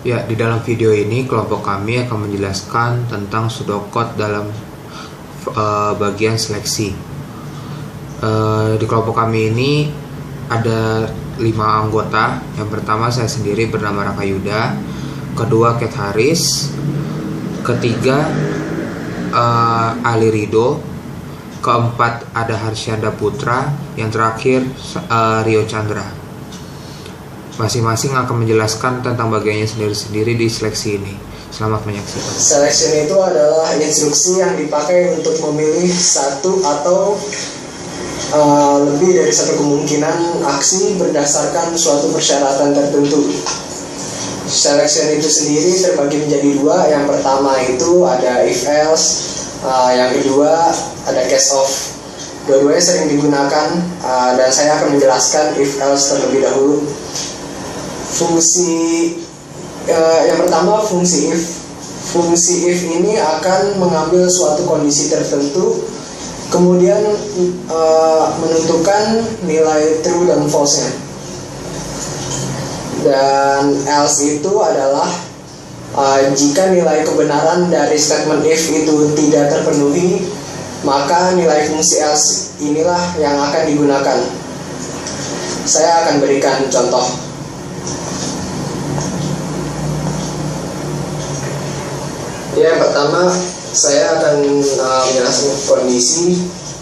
Ya, di dalam video ini kelompok kami akan menjelaskan tentang pseudocode dalam bagian seleksi. Di kelompok kami ini ada 5 anggota. Yang pertama saya sendiri bernama Raka Yuda, kedua Ket Haris, ketiga Ali Rido, keempat ada Harsyanda Putra, yang terakhir Rio Chandra. Masing-masing akan menjelaskan tentang bagiannya sendiri-sendiri di seleksi ini. Selamat menyaksikan. Selection itu adalah instruksi yang dipakai untuk memilih satu atau lebih dari satu kemungkinan aksi berdasarkan suatu persyaratan tertentu. Selection itu sendiri terbagi menjadi 2. Yang pertama itu ada if else, yang kedua ada case of. Dua-duanya sering digunakan dan saya akan menjelaskan if else terlebih dahulu. Fungsi yang pertama fungsi if. Fungsi if ini akan mengambil suatu kondisi tertentu, kemudian menentukan nilai true dan false-nya. Dan else itu adalah jika nilai kebenaran dari statement if itu tidak terpenuhi, maka nilai fungsi else inilah yang akan digunakan. Saya akan berikan contoh. Yang pertama saya akan menjelaskan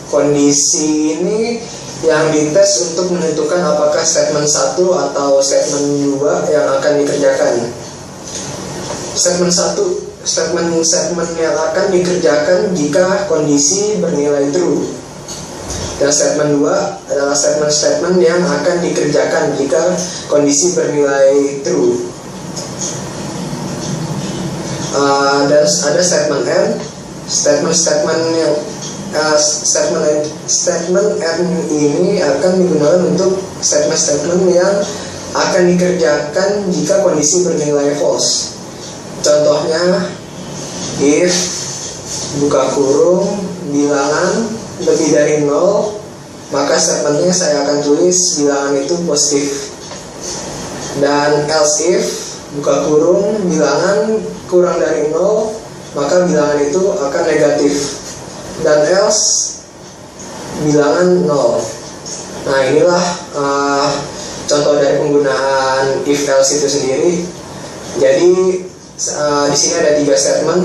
kondisi ini yang dites untuk menentukan apakah statement 1 atau statement 2 yang akan dikerjakan. Statement 1, statement yang akan dikerjakan jika kondisi bernilai true. Dan statement 2 adalah statement yang akan dikerjakan jika kondisi bernilai true. Dan ada statement N. Statement N ini akan digunakan untuk statement yang akan dikerjakan jika kondisi bernilai false. Contohnya, if buka kurung bilangan lebih dari 0, maka statementnya saya akan tulis bilangan itu positif. Dan else if buka kurung bilangan kurang dari 0, maka bilangan itu akan negatif. Dan else bilangan 0. Nah, inilah contoh dari penggunaan if else itu sendiri. Jadi di sini ada 3 statement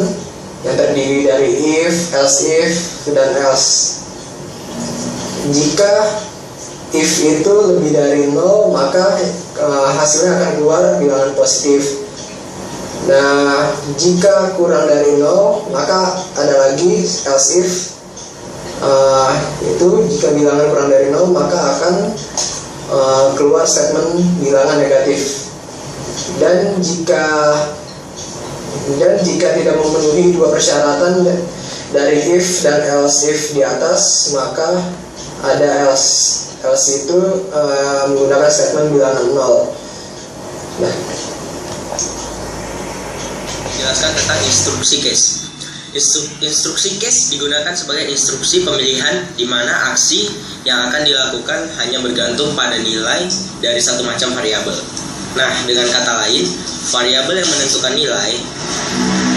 yang terdiri dari if, else if, dan else. Jika if itu lebih dari 0, maka hasilnya akan keluar bilangan positif. Nah, jika kurang dari 0, maka ada lagi else if. Itu jika bilangan kurang dari 0, maka akan keluar statement bilangan negatif. Dan jika tidak memenuhi 2 persyaratan dari if dan else if di atas, maka ada else. Else itu menggunakan statement bilangan 0. Nah, jelaskan tentang instruksi case. Instruksi case digunakan sebagai instruksi pemilihan di mana aksi yang akan dilakukan hanya bergantung pada nilai dari satu macam variabel. Nah, dengan kata lain, variabel yang menentukan nilai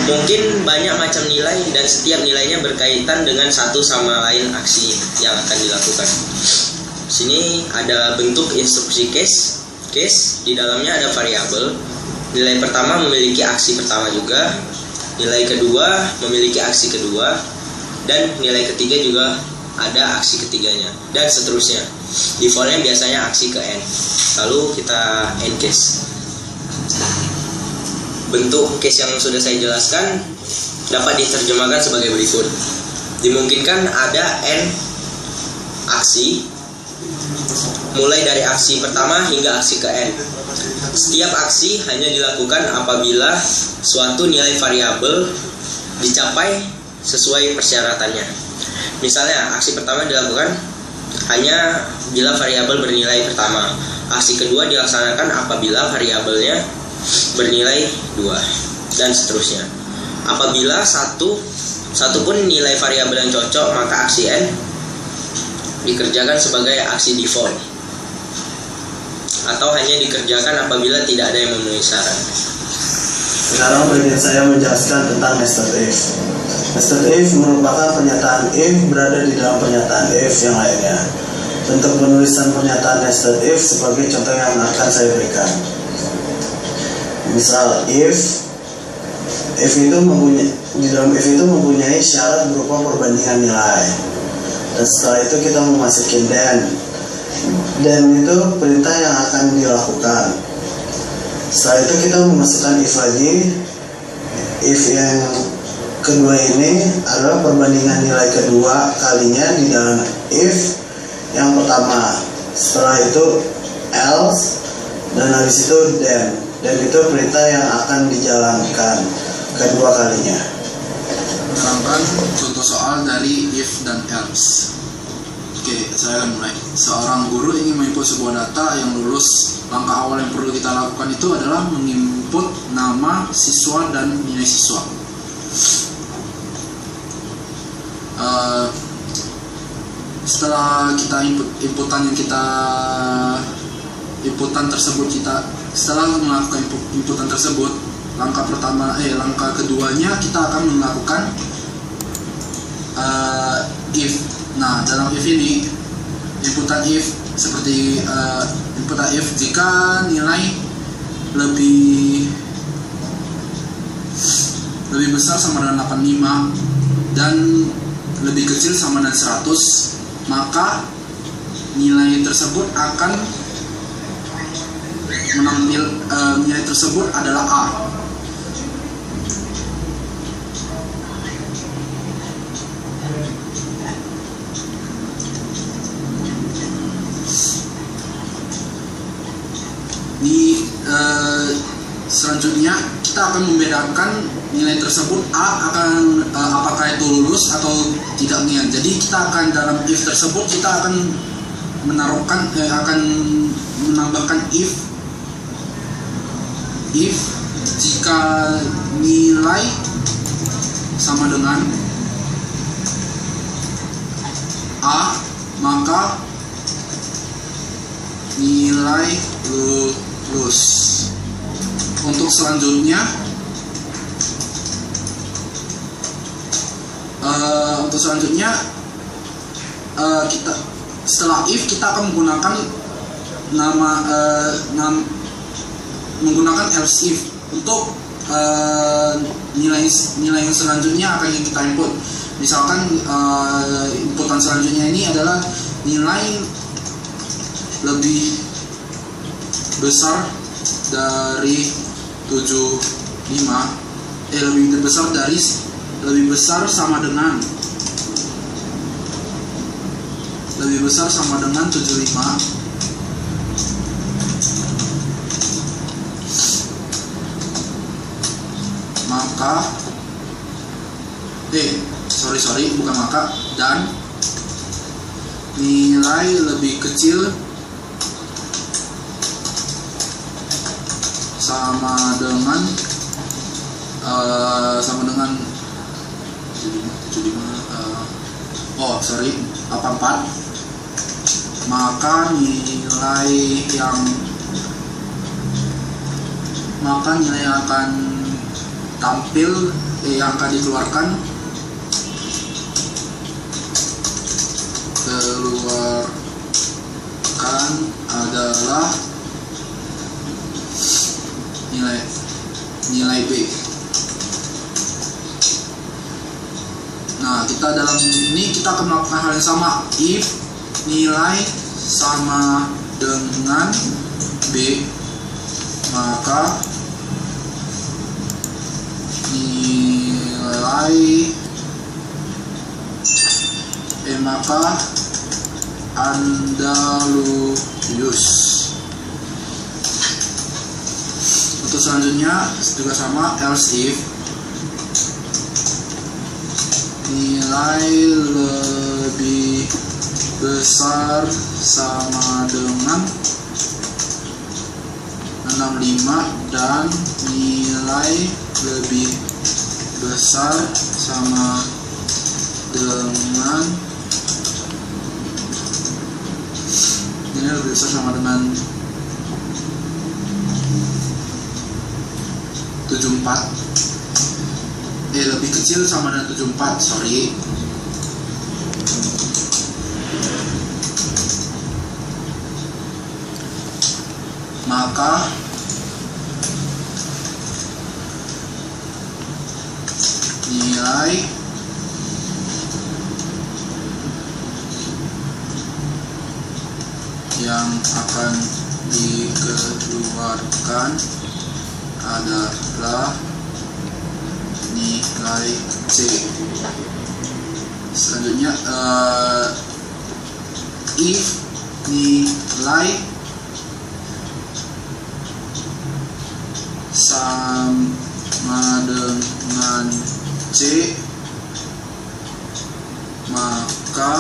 mungkin banyak macam nilai dan setiap nilainya berkaitan dengan satu sama lain aksi yang akan dilakukan. Sini ada bentuk instruksi case. Di dalamnya ada variabel. Nilai pertama memiliki aksi pertama juga, nilai kedua memiliki aksi kedua, dan nilai ketiga juga ada aksi ketiganya, dan seterusnya. Defaultnya biasanya aksi ke n. Lalu kita n case. Bentuk case yang sudah saya jelaskan dapat diterjemahkan sebagai berikut. Dimungkinkan ada n aksi, mulai dari aksi pertama hingga aksi ke n. Setiap aksi hanya dilakukan apabila suatu nilai variabel dicapai sesuai persyaratannya. Misalnya, aksi pertama dilakukan hanya bila variabel bernilai pertama. Aksi kedua dilaksanakan apabila variabelnya bernilai 2, dan seterusnya. Apabila satu pun nilai variabel yang cocok, maka aksi n dikerjakan sebagai aksi default, atau hanya dikerjakan apabila tidak ada yang memenuhi syarat. Sekarang bagian saya menjelaskan tentang nested if. Nested if merupakan pernyataan if berada di dalam pernyataan if yang lainnya. Bentuk penulisan pernyataan nested if sebagai contoh yang akan saya berikan. Misal if itu mempunyai syarat berupa perbandingan nilai. Dan setelah itu kita memasukin then itu perintah yang akan dilakukan. Setelah itu kita memasukkan if lagi. If yang kedua ini adalah perbandingan nilai kedua kalinya di dalam if yang pertama. Setelah itu else, dan habis itu then itu perintah yang akan dijalankan kedua kalinya. Terangkan contoh soal dari if dan else. Oke, saya akan mulai. Seorang guru ingin menginput sebuah data yang lulus. Langkah awal yang perlu kita lakukan itu adalah menginput nama siswa dan nilai siswa. Setelah kita setelah melakukan inputan tersebut, langkah keduanya kita akan melakukan if. Nah, dalam if ini inputan if seperti inputan if jika nilai lebih besar sama dengan 85 dan lebih kecil sama dengan 100, maka nilai tersebut akan nilai tersebut adalah A. Selanjutnya kita akan membedakan nilai tersebut A akan apakah itu lulus atau tidaknya. Jadi kita akan dalam if tersebut kita akan akan menambahkan if jika nilai sama dengan A, maka nilai lulus. Untuk selanjutnya kita setelah if kita akan menggunakan menggunakan else if untuk nilai yang selanjutnya akan kita input. Misalkan inputan selanjutnya ini adalah nilai lebih besar dari 75, lebih besar sama dengan 75. Maka bukan maka, dan nilai lebih kecil sama dengan 84, maka nilai yang akan tampil yang akan dikeluarkan adalah nilai B. Nah, kita dalam ini kita akan melakukan hal yang sama. If nilai sama dengan B, maka maka Anda lulus. Untuk selanjutnya juga sama, else if nilai lebih besar sama dengan 65 dan nilai lebih besar sama dengan lebih besar sama dengan 75, 74, lebih kecil sama dengan 74, sorry. Maka nilai yang akan dikeluarkan adalah nilai C. Selanjutnya if nilai sama dengan C, maka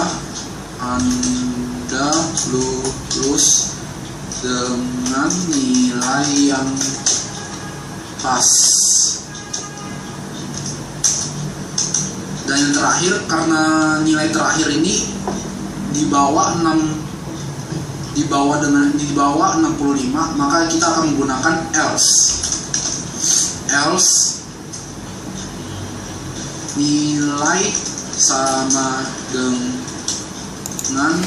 Anda lulus dengan nilai yang pas. Dan yang terakhir, karena nilai terakhir ini di bawah 65, maka kita akan menggunakan else nilai sama dengan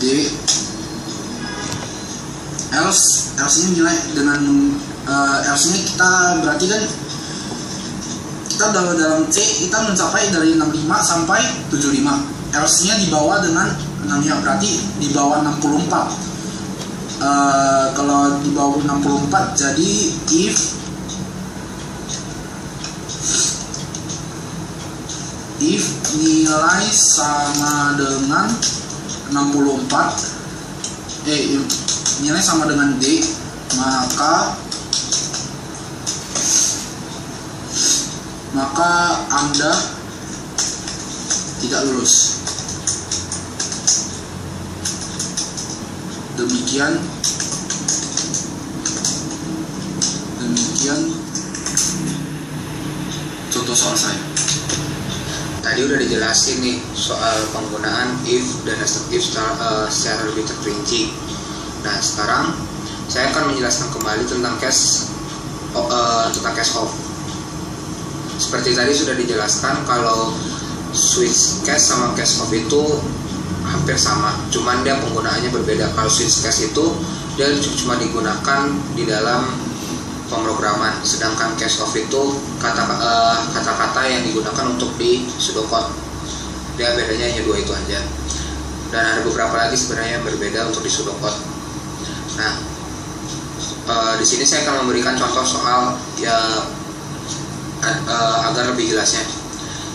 D. else ini nilai dengan else ini kita berarti kan kita dalam C kita mencapai dari 65 sampai 75. else nya di bawah dengan 6, berarti di bawah 64. Kalau di bawah 64, jadi if nilai sama dengan 64, nilai sama dengan D, maka Anda tidak lulus. Demikian contoh soal saya. Tadi udah dijelasin nih soal penggunaan if dan nested if secara lebih terperinci. Nah, sekarang saya akan menjelaskan kembali tentang case off. Seperti tadi sudah dijelaskan kalau switch case sama case off itu hampir sama, cuman dia penggunaannya berbeda. Kalau switch case itu dia cuma digunakan di dalam pemrograman, sedangkan case off itu kata-kata yang digunakan untuk di pseudocode. Dia bedanya hanya 2 itu aja. Dan ada beberapa lagi sebenarnya yang berbeda untuk di pseudocode. Nah, di sini saya akan memberikan contoh soal agar lebih jelasnya.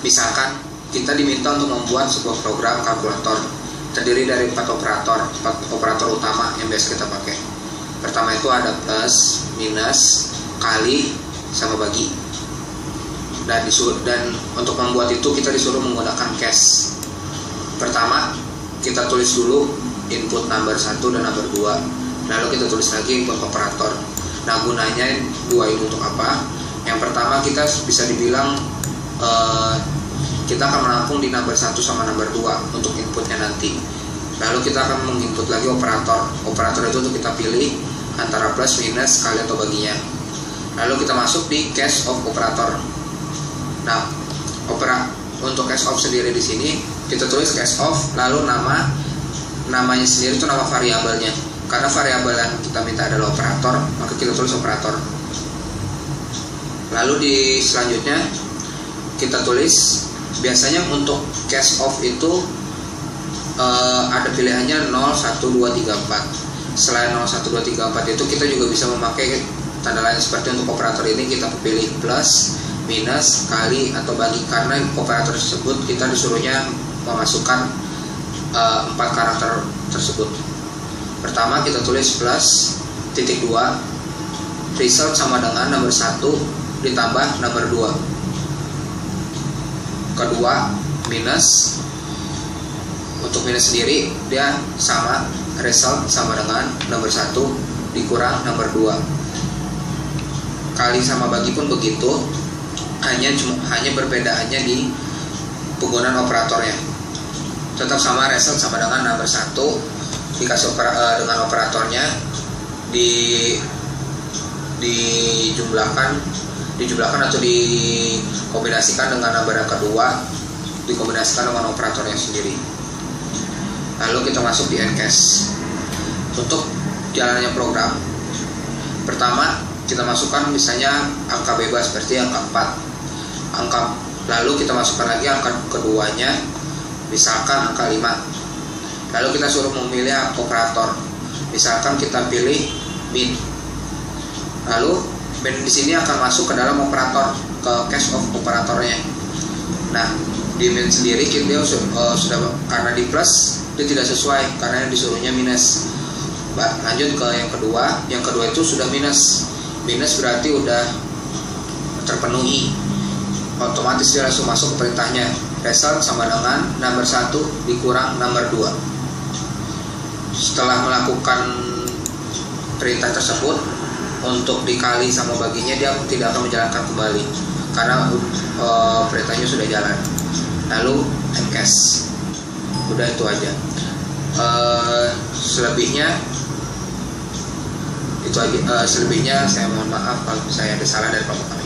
Misalkan kita diminta untuk membuat sebuah program kalkulator terdiri dari 4 operator utama yang biasa kita pakai. Pertama itu ada plus, minus, kali, sama bagi. Dan untuk membuat itu kita disuruh menggunakan case. Pertama, kita tulis dulu input number 1 dan number 2. Lalu kita tulis lagi input operator. Nah, gunanya 2 ini untuk apa? Yang pertama, kita bisa dibilang kita akan menampung di number 1 sama number 2 untuk inputnya nanti. Lalu kita akan menginput lagi operator. Operator itu untuk kita pilih antara plus, minus, kali atau baginya. Lalu kita masuk di case of operator. Nah, untuk case of sendiri di sini kita tulis case of, lalu namanya sendiri itu nama variabelnya. Karena variabel yang kita minta adalah operator, maka kita tulis operator. Lalu di selanjutnya kita tulis, biasanya untuk case of itu ada pilihannya 0, 1, 2, 3, 4. Selain 0, 1, 2, 3, 4 itu kita juga bisa memakai tanda lain seperti untuk operator ini kita pilih plus, minus, kali, atau bagi. Karena operator tersebut kita disuruhnya memasukkan 4 karakter tersebut. Pertama kita tulis plus, titik 2, result sama dengan nomor 1 ditambah nomor 2. Kedua, minus. Untuk minus sendiri dia sama, result sama dengan nomor 1 dikurang nomor 2. Kali sama bagi pun begitu, hanya perbedaannya di penggunaan operatornya. Tetap sama, result sama dengan nomor 1 dikasih dengan operatornya dijumlahkan atau dikombinasikan dengan number yang kedua, dikombinasikan dengan operatornya sendiri. Lalu kita masuk di Ncase. Untuk jalannya program, pertama kita masukkan misalnya angka bebas seperti angka 4, lalu kita masukkan lagi angka keduanya, misalkan angka 5. Lalu kita suruh memilih operator, misalkan kita pilih min. Lalu min di sini akan masuk ke dalam operator, ke cache of operatornya. Nah, di min sendiri dia sudah karena di plus dia tidak sesuai karena disuruhnya minus. Lanjut ke yang kedua itu sudah minus berarti udah terpenuhi, otomatis dia langsung masuk ke perintahnya result sama dengan number 1 dikurang number 2. Setelah melakukan perintah tersebut, untuk dikali sama baginya dia tidak akan menjalankan kembali karena perintahnya sudah jalan. Lalu Ncase, udah itu aja. Selebihnya saya mohon maaf kalau saya ada salah dari kelompok kami.